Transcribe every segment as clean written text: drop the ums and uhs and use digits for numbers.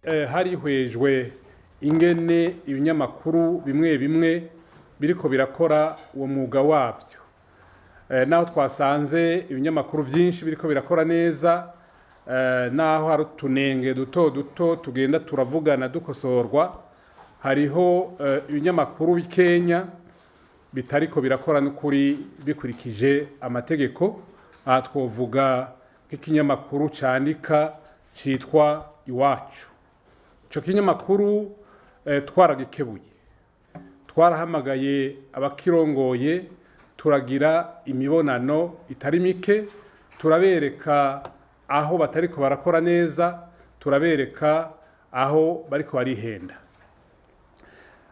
harihwejwe ingene ibinyamakuru bimwe bimwe biriko birakora uwo mwuga wavyo. Naho twasanze ibinyamakuru vyinshi biriko birakora neza, naho hari utunenge duto duto tugenda turavugana dukosorwa, hariho ibinyamakuru bikenya bitariko birakora n'ukuri bikurikije amategeko. Aha twovuga nk'ikinyamakuru candika citwa Iwacu. Ico kinyamakuru twaragikebuye, twarahamagaye abakirongoye, turagira imibonano itari mike, turabereka aho batariko barakora neza, turabereka aho bariko barihenda.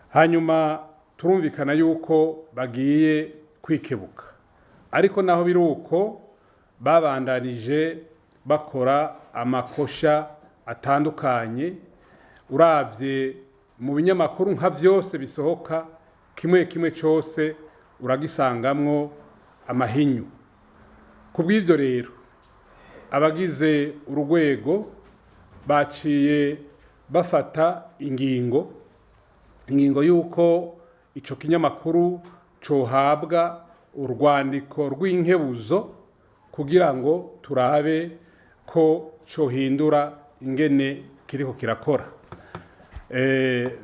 Hanyuma turumvikana yuko bagiye kwikebuka, ariko naho biruko babandanije bakora amakosha atandukanye. Uravye mu binyamakuru nka vyose bisohoka, kimwe kimwe cyose uragisangamwo amahinyu. Kubw'ivyo rero abagize urugwego baciye bafata ingingo yuko ico kinyamakuru cohabwa urwandiko rw'inkebuzo kugira ngo turabe ko cohindura ingene kiriko kirakora.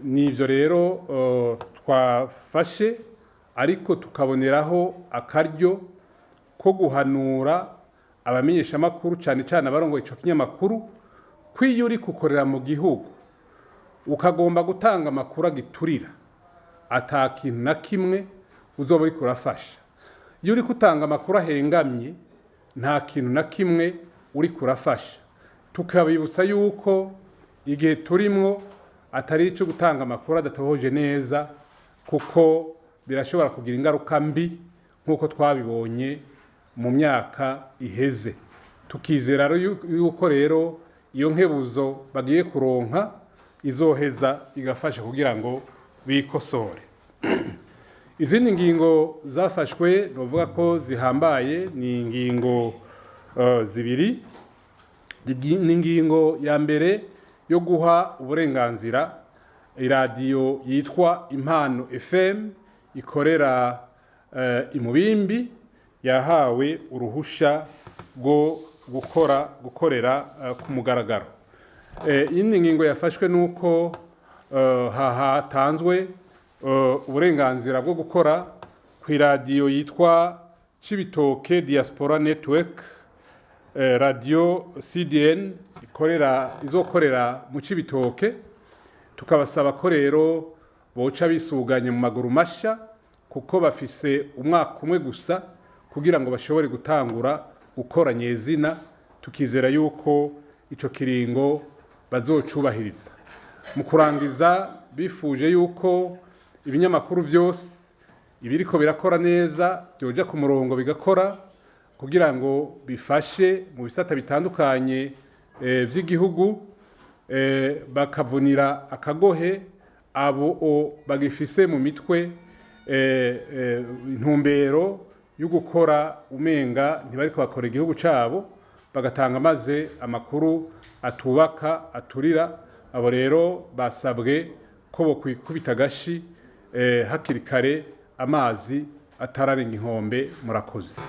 Nivyo rero twafashe, ariko tukaboneraho akaryo ko guhanura abamenyesha makuru cyane cyane abarongoye ico kinyamakuru, kwiyo uri kukorera mu gihugu ukagomba gutanga amakuru agiturira, ata kintu na kimwe uzoba uriko urafasha. Iyo uri gutanga amakuru ahengamye, nta kintu na kimwe uriko urafasha. Tukabibutsa yuko igihe turimwo atari ico gutanga amakuru adatohoje neza, kuko birashobora kugira ingaruka mbi nk'uko twabibonye mu myaka iheze. Tukizera yuko rero iyo nkebuzo bagiye kuronka izoheza igafasha kugira ngo bikosore. Izindi ngingo zafashwe novuga ko zihambaye ni ingingo zibiri. Ni ingingo ya mbere yo guha uburenganzira iradiyo yitwa Impano FM ikorera Imubimbi, yahawe uruhusha rwo gukorera ku mugaragaro. Iyindi ngingo yafashwe nuko hatanzwe uburenganzira bwo gukora ku iradiyo yitwa Cibitoke Diaspora Network, radio CDN izokorera mu Cibitoke. Tukabasaba ko rero boca bisuganye mu maguru masha, kuko bafise umwaka umwe gusa kugira ngo bashobore gutangura gukora nyezina. Tukizera yuko ico kiringo bazocubahiriza. Mu kurangiza, bifuje yuko ibinyamakuru vyose ibiriko birakora neza byoja ku murongo bigakora, kugira ngo bifashe mu bisata bitandukanye vy'igihugu, bakavunira akagohe abo bagifise mu mitwe intumbero yo gukora umenga ntibariko bakora igihugu cabo, bagatanga maze amakuru atubaka aturira. Abo rero basabwe ko bokwikubita agashi hakiri kare amazi atararenga inkombe. Murakoze.